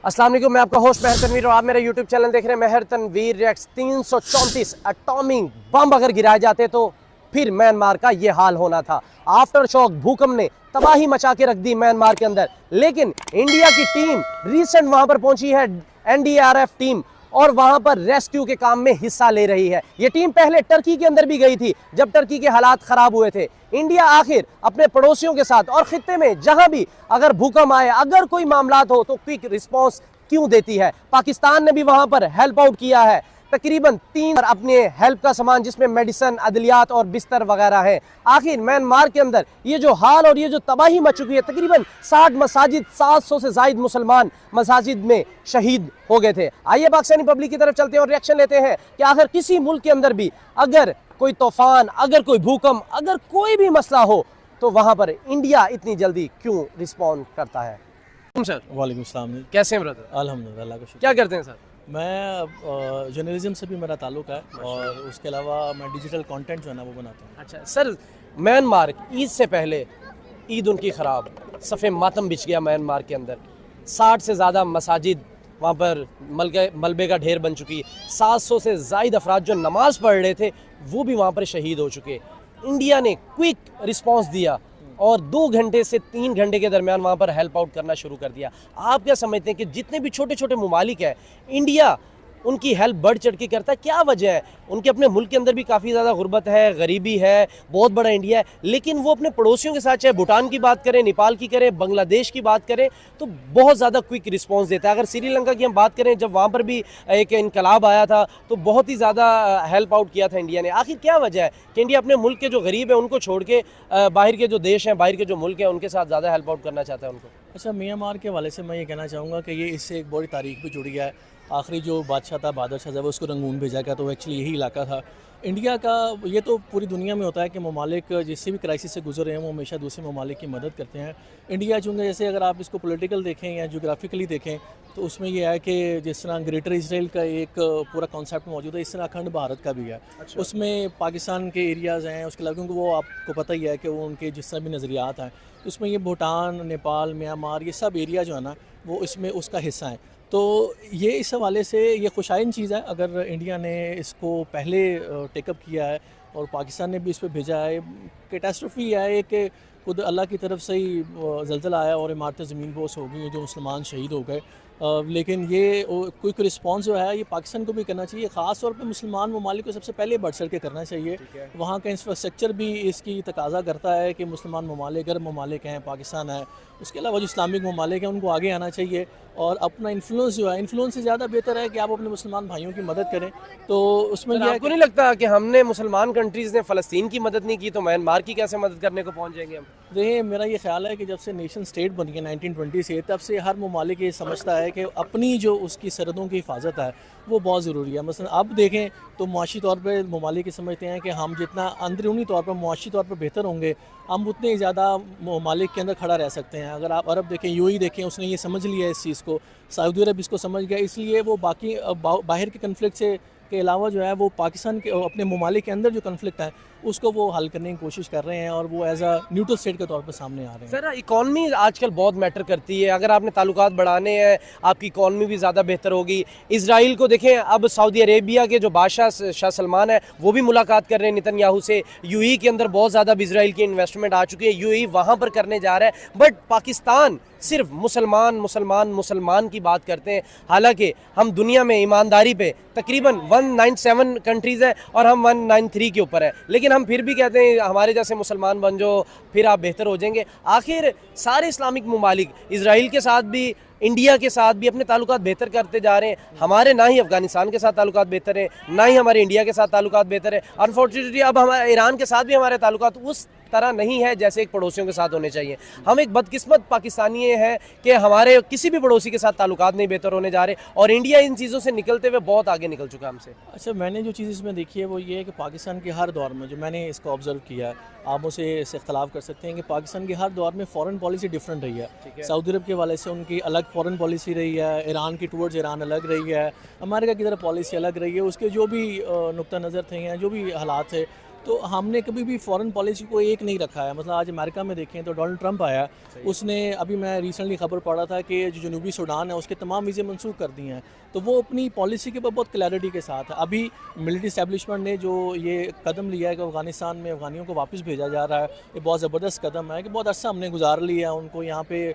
अस्सलाम वालेकुम, मैं आपका होस्ट मेहर तनवीर और आप मेरा यूट्यूब चैनल देख रहे हैं मेहर तनवीर रिएक्ट्स। 334 एटॉमिक बम अगर गिराए जाते तो फिर म्यांमार का ये हाल होना था। आफ्टर शॉक भूकंप ने तबाही मचा के रख दी म्यांमार के अंदर, लेकिन इंडिया की टीम रिसेंट वहां पर पहुंची है, एनडीआरएफ टीम, और वहां पर रेस्क्यू के काम में हिस्सा ले रही है। ये टीम पहले टर्की के अंदर भी गई थी जब टर्की के हालात खराब हुए थे। इंडिया आखिर अपने पड़ोसियों के साथ और खित्ते में जहां भी अगर भूकंप आए, अगर कोई मामलात हो तो क्विक रिस्पांस क्यों देती है। पाकिस्तान ने भी वहां पर हेल्प आउट किया है, तकरीबन 3 अपने हेल्प का सामान जिसमें मेडिसिन, अदलियात और बिस्तर वगैरह है। आखिर म्यांमार के अंदर ये जो हाल और ये जो तबाही मच चुकी है, तकरीबन 60 मसाजिद, 700 से जायद मुसलमान मसाजिद में शहीद हो गए थे। आइए पाकिस्तानी पब्लिक की तरफ चलते हैं और रिएक्शन लेते हैं कि आखिर किसी मुल्क के अंदर भी अगर कोई तूफान, अगर कोई भूकंप, अगर कोई भी मसला हो तो वहां पर इंडिया इतनी जल्दी क्यों रिस्पॉन्ड करता है। सर वालेकुम सलाम। कैसे हैं ब्रदर? अल्हम्दुलिल्लाह, अल्लाह का शुक्र। क्या करते हैं सर? मैं जर्नलिज्म से भी मेरा ताल्लुक़ है और उसके अलावा मैं डिजिटल कंटेंट जो है ना वो बनाता हूँ। अच्छा सर, म्यांमार ईद से पहले ईद उनकी ख़राब, सफ़े मातम बिछ गया म्यांमार के अंदर। 60 से ज़्यादा मसाजिद वहाँ पर मलबे का ढेर बन चुकी। 700 से ज़ायद अफराद जो नमाज़ पढ़ रहे थे वो भी वहाँ पर शहीद हो चुके। इंडिया ने क्विक रिस्पांस दिया और 2 घंटे से 3 घंटे के दरमियान वहाँ पर हेल्प आउट करना शुरू कर दिया। आप क्या समझते हैं कि जितने भी छोटे छोटे ममालिक हैं, इंडिया उनकी हेल्प बढ़ चढ़ के करता है? क्या वजह है? उनके अपने मुल्क के अंदर भी काफ़ी ज़्यादा गुर्बत है, गरीबी है, बहुत बड़ा इंडिया है, लेकिन वो अपने पड़ोसियों के साथ, चाहे भूटान की बात करें, नेपाल की करें, बांग्लादेश की बात करें, तो बहुत ज़्यादा क्विक रिस्पांस देता है। अगर श्रीलंका की हम बात करें, जब वहाँ पर भी एक इनकलाब आया था तो बहुत ही ज़्यादा हेल्प आउट किया था इंडिया ने। आखिर क्या वजह है कि इंडिया अपने मुल्क के जो गरीब है उनको छोड़ के बाहर के जो देश हैं, बाहर के जो मुल्क हैं, उनके साथ ज़्यादा हेल्प आउट करना चाहता है उनको? अच्छा, म्यांमार के हवाले से मैं ये कहना चाहूँगा कि ये इससे एक बड़ी तारीख भी जुड़ी है। आखिरी जो बादशाह था, बहादुर शाह, जब उसको रंगून भेजा गया तो वो एक्चुअली यही इलाका था इंडिया का। ये तो पूरी दुनिया में होता है कि ममालिक जिससे भी क्राइसिस से गुजर रहे हैं वो हमेशा दूसरे ममालिक की मदद करते हैं। इंडिया चूँकि जैसे अगर आप इसको पॉलिटिकल देखें या जोग्राफिकली देखें तो उसमें यह है कि जिस तरह ग्रेटर इसराइल का एक पूरा कॉन्सेप्ट मौजूद है, इस तरह अखंड भारत का भी है। अच्छा। उसमें पाकिस्तान के एरियाज़ हैं, उसके अलावा क्योंकि वो आपको पता ही है कि वो उनके जिस तरह भी नज़रियात हैं, उसमें ये भूटान, नेपाल, म्यांमार, ये सब एरिया जो है ना वो इसमें उसका हिस्सा है। तो ये इस हवाले से ये खुशाइन चीज़ है अगर इंडिया ने इसको पहले टेकअप किया है और पाकिस्तान ने भी इस पर भेजा है। कैटास्ट्रोफी है कि खुद अल्लाह की तरफ से ही ज़लज़ला आया और इमारतें ज़मीन बोस हो गई, जो मुसलमान शहीद हो गए। लेकिन ये क्विक रिस्पांस जो है ये पाकिस्तान को भी करना चाहिए, ख़ास तौर पे मुसलमान ममालिक को सबसे पहले बढ़ चढ़ के करना चाहिए। वहाँ का इंफ्रास्ट्रक्चर भी इसकी तकाजा करता है कि मुसलमान ममालिक, अरब ममालिक हैं, पाकिस्तान है, उसके अलावा जो इस्लामिक ममालिक हैं उनको आगे आना चाहिए और अपना इन्फ्लुएंस जो है, इन्फ्लुएंस से ज़्यादा बेहतर है कि आप अपने मुसलमान भाइयों की मदद करें। तो उसमें यह आपको नहीं लगता कि हमने मुसलमान कंट्रीज़ ने फ़लस्तीन की मदद नहीं की तो म्यांमार की कैसे मदद करने को पहुँच जाएंगे हम? देखिए, मेरा ये ख्याल है कि जब से नेशन स्टेट बनी है 1920 से, तब से हर ममालिक ये समझता है कि अपनी जो उसकी सरहदों की हिफाजत है वो बहुत ज़रूरी है। मसलन अब देखें तो मुआशी तौर पे ममालिक ये समझते हैं कि हम जितना अंदरूनी तौर पर, मुआशी तौर पर बेहतर होंगे, हम उतने ही ज़्यादा ममालिक के अंदर खड़ा रह सकते हैं। अगर आप अरब देखें, यूएई देखें, उसने ये समझ लिया है इस चीज़ को, सऊदी अरब इसको समझ गया, इसलिए वो बाकी बाहर के कन्फ्लिक्ट से के अलावा जो है वो पाकिस्तान के अपने ममालिक के अंदर जो कन्फ्लिक्ट है उसको वो हल करने की कोशिश कर रहे हैं और वो एज अ न्यूट्रल स्टेट के तौर पर सामने आ रहे हैं। सर, इकॉनमी आजकल बहुत मैटर करती है। अगर आपने ताल्लुकात बढ़ाने हैं, आपकी इकॉनमी भी ज़्यादा बेहतर होगी। इजराइल को देखें, अब सऊदी अरेबिया के जो बादशाह शाह सलमान है वो भी मुलाकात कर रहे हैं नेतन्याहू से। यूएई के अंदर बहुत ज़्यादा इजराइल की इन्वेस्टमेंट आ चुकी है, यूएई वहाँ पर करने जा रहा है। बट पाकिस्तान सिर्फ मुसलमान मुसलमान मुसलमान की बात करते हैं, हालांकि हम दुनिया में ईमानदारी पे तकरीबन 197 कंट्रीज़ हैं और हम 193 के ऊपर है, लेकिन हम फिर भी कहते हैं हमारे जैसे मुसलमान बन जाओ फिर आप बेहतर हो जाएंगे। आखिर सारे इस्लामिक ममालिक इजराइल के साथ भी, इंडिया के साथ भी अपने ताल्लुकात बेहतर करते जा रहे हैं। हमारे ना ही अफगानिस्तान के साथ ताल्लुकात बेहतर हैं, ना ही हमारे इंडिया के साथ ताल्लुकात बेहतर है। अनफॉर्चुनेटली अब हमारे ईरान के साथ भी हमारे ताल्लुकात उस तरह नहीं है जैसे एक पड़ोसियों के साथ होने चाहिए। हम एक बदकिस्मत पाकिस्तानी हैं कि हमारे किसी भी पड़ोसी के साथ ताल्लुकात नहीं बेहतर होने जा रहे और इंडिया इन चीज़ों से निकलते हुए बहुत आगे निकल चुका हमसे। अच्छा, मैंने जो चीज़ इसमें देखी है वो ये है कि पाकिस्तान के हर दौर में जो मैंने इसको ऑब्जर्व किया है, आप उसे इख्तलाफ कर सकते हैं कि पाकिस्तान की हर दौर में फ़ॉरेन पॉलिसी डिफरेंट रही है। सऊदी अरब के वाले से उनकी अलग फ़ॉरेन पॉलिसी रही है, ईरान की टूवर्ड्स ईरान अलग रही है, अमेरिका की तरफ पॉलिसी अलग रही है, उसके जो भी नुक्ता नज़र थे या जो भी हालात थे तो हमने कभी भी फॉरेन पॉलिसी को एक नहीं रखा है। मतलब आज अमेरिका में देखें तो डोनाल्ड ट्रंप आया, उसने अभी मैं रिसेंटली खबर पढ़ा था कि जो जनूबी सूडान है उसके तमाम वीज़े मनसूख कर दिए हैं। तो वो अपनी पॉलिसी के ऊपर बहुत क्लैरिटी के साथ है। अभी मिलिट्री इस्टेब्लिशमेंट ने जो ये कदम लिया है कि अफ़गानिस्तान में अफ़गानियों को वापस भेजा जा रहा है, ये बहुत ज़बरदस्त कदम है कि बहुत अर्सा हमने गुजार लिया, उनको यहाँ पे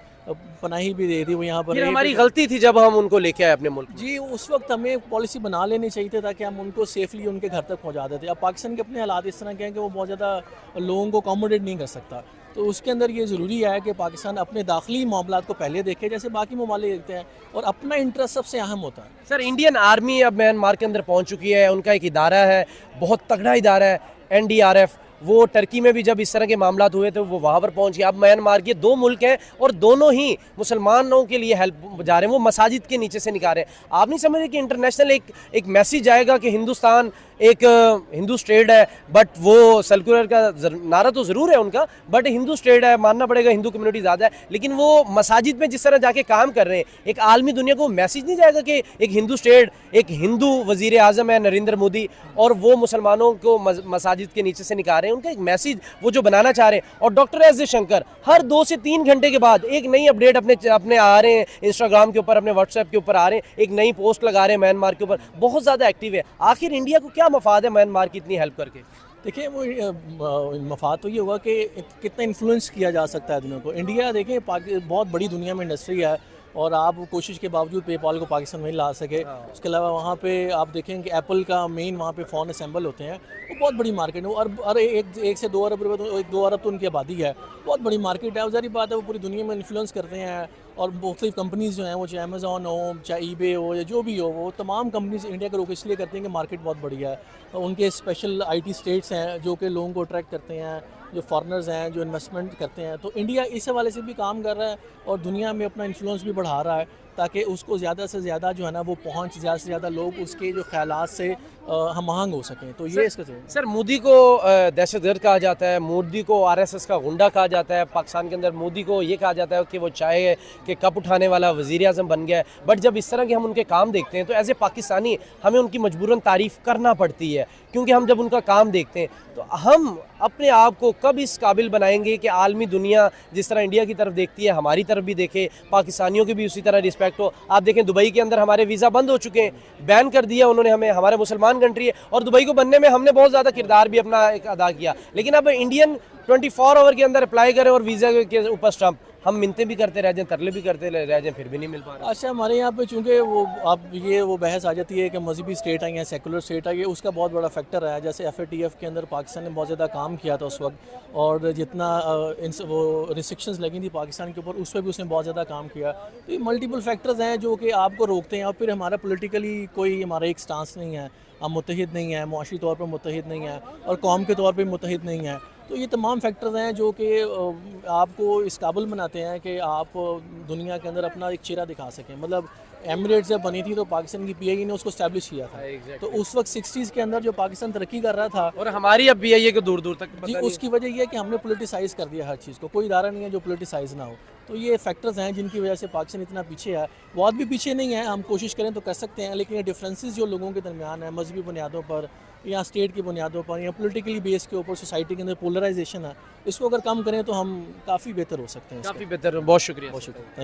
पनाही भी दे दी, वो यहाँ पर ये हमारी गलती थी जब हम उनको लेके आए अपने मुल्क में। जी, उस वक्त हमें पॉलिसी बना लेनी चाहिए थी ताकि हम उनको सेफली उनके घर तक पहुंचा देते। अब पाकिस्तान के अपने हालात इस तरह के हैं कि वो बहुत ज़्यादा लोगों को अकोमोडेट नहीं कर सकता। तो उसके अंदर ये ज़रूरी है कि पाकिस्तान अपने दाखिली मामलात को पहले देखे जैसे बाकी ममालिक देखते हैं, और अपना इंटरेस्ट सबसे अहम होता है। सर, इंडियन आर्मी अब म्यांमार के अंदर पहुंच चुकी है, उनका एक इदारा है, बहुत तगड़ा इदारा है, NDRF। वो टर्की में भी जब इस तरह के मामलात हुए तो वो वहाँ पर पहुँच गए। अब म्यांमार के 2 मुल्क हैं और दोनों ही मुसलमानों के लिए हेल्प जा रहे हैं, वो मसाजिद के नीचे से निकाल रहे हैं। आप नहीं समझ रहे कि इंटरनेशनल एक मैसेज आएगा कि हिंदुस्तान एक हिंदू स्टेट है, बट वो सर्कुलर का नारा तो ज़रूर है उनका, बट हिंदू स्टेट है, मानना पड़ेगा, हिंदू कम्युनिटी ज़्यादा है, लेकिन वो मसाजिद में जिस तरह जाके काम कर रहे हैं, एक आलमी दुनिया को मैसेज नहीं जाएगा कि एक हिंदू स्टेट, एक हिंदू वज़ीर आज़म है नरेंद्र मोदी, और वो मुसलमानों को मसाजिद के नीचे से निकाल रहे हैं। उनका एक मैसेज वो जो बनाना चाह रहे हैं। और डॉक्टर एस जयशंकर हर 2 से 3 घंटे के बाद एक नई अपडेट अपने आ रहे हैं, इंस्टाग्राम के ऊपर, अपने व्हाट्सएप के ऊपर आ रहे हैं, एक नई पोस्ट लगा रहे हैं म्यांमार के ऊपर, बहुत ज़्यादा एक्टिव है। आखिर इंडिया को क्या मफाद है म्यांमार की इतनी हेल्प करके? देखिए, वो मफाद तो ये होगा कि कितना इन्फ्लुएंस किया जा सकता है दुनिया को। इंडिया देखें बहुत बड़ी दुनिया में इंडस्ट्री है, और आप कोशिश के बावजूद पेपाल को पाकिस्तान में ला सके। उसके अलावा वहाँ पे आप देखें कि एप्पल का मेन वहाँ पे फ़ोन असेंबल होते हैं, वो बहुत बड़ी मार्केट है। और 1 से 2 अरब रुपये, तो 1-2 अरब तो उनकी आबादी है, बहुत बड़ी मार्केट है। ज़ाहिर बात है वो पूरी दुनिया में इन्फ्लुएंस करते हैं। और मुख्तलिफ कंपनीज़ जो हैं, वो चाहे अमेज़ॉन हो, चाहे ईबे हो, या जो भी हो, वो तमाम कंपनीज इंडिया का रुख इसलिए करती हैं कि मार्केट बहुत बढ़िया है। उनके स्पेशल IT स्टेट्स हैं जो कि लोगों को अट्रैक्ट करते हैं, जो फॉरेनर्स हैं जो इन्वेस्टमेंट करते हैं। तो इंडिया इस हवाले से भी काम कर रहा है और दुनिया में अपना इन्फ्लुएंस भी बढ़ा रहा है, ताकि उसको ज़्यादा से ज़्यादा जो है ना वो पहुँच, ज़्यादा से ज़्यादा लोग उसके जो ख्यालात से हम आहंग हो सकें। तो ये इसका सर, मोदी को दहशतगर्द कहा जाता है, मोदी को RSS का गुंडा कहा जाता है पाकिस्तान के अंदर, मोदी को ये कहा जाता है कि वो चाहे कि कप उठाने वाला वज़ीर आज़म बन गया है। बट जब इस तरह के हम उनके काम देखते हैं तो एज ए पाकिस्तानी हमें उनकी मजबूरन तारीफ़ करना पड़ती है, क्योंकि हम जब उनका काम देखते हैं तो हम अपने आप को कब इस काबिल बनाएंगे कि आलमी दुनिया जिस तरह इंडिया की तरफ देखती है हमारी तरफ भी देखे, पाकिस्तानियों की भी उसी तरह रिस्पेक्ट हो। आप देखें दुबई के अंदर हमारे वीज़ा बंद हो चुके हैं, बैन कर दिया उन्होंने हमें, हमारे मुसलमान कंट्री है, और दुबई को बनने में हमने बहुत ज़्यादा किरदार भी अपना एक अदा किया। लेकिन अब इंडियन 24 आवर के अंदर अप्लाई करें और वीज़ा के ऊपर स्टम्प, हम मिन्नतें भी करते रह जाएं, तरले भी करते रह जाएं, फिर भी नहीं मिल पा रहा। अच्छा, हमारे यहाँ पे चूँकि वो बहस आ जाती है कि मजहबी स्टेट आई हैं, सेकुलर स्टेट आई है, उसका बहुत बड़ा फैक्टर है। जैसे FATF के अंदर पाकिस्तान ने बहुत ज़्यादा काम किया था उस वक्त, और जितना वो रिस्ट्रिक्शंस लगी थी पाकिस्तान के ऊपर, उस पर भी उसने बहुत ज़्यादा काम किया। तो ये मल्टीपल फैक्टर्स हैं जो कि आपको रोकते हैं। और फिर हमारा पोलिटिकली कोई हमारा एक स्टांस नहीं है, हम मुत्तहिद नहीं हैं, मुआशी तौर पर मुत्तहिद नहीं हैं, और कौम के तौर पर मुत्तहिद नहीं हैं। तो ये तमाम फैक्टर्स हैं जो कि आपको इस काबिल बनाते हैं कि आप दुनिया के अंदर अपना एक चेहरा दिखा सकें। मतलब एमिरेट्स जब बनी थी तो पाकिस्तान की PIA ने उसको स्टैब्लिश किया था। तो उस वक्त 60s के अंदर जो पाकिस्तान तरक्की कर रहा था, और हमारी अब PIA को दूर दूर तक जी, उसकी वजह यह है कि हमने पोलिटिसाइज़ कर दिया हर चीज़ को। कोई इदारा नहीं है जो पोलिटिसाइज़ ना हो। तो ये फैक्टर्स हैं जिनकी वजह से पाकिस्तान इतना पीछे है। बहुत भी पीछे नहीं है, हम कोशिश करें तो कर सकते हैं, लेकिन ये डिफरेंसेस जो लोगों के दरमियान है, मजहबी बुनियादों पर या स्टेट की बुनियादों पर या पॉलिटिकली बेस के ऊपर, सोसाइटी के अंदर पोलराइजेशन है, इसको अगर कम करें तो हम काफ़ी बेहतर हो सकते हैं। काफ़ी बेहतर। बहुत शुक्रिया। बहुत शुक्रिया।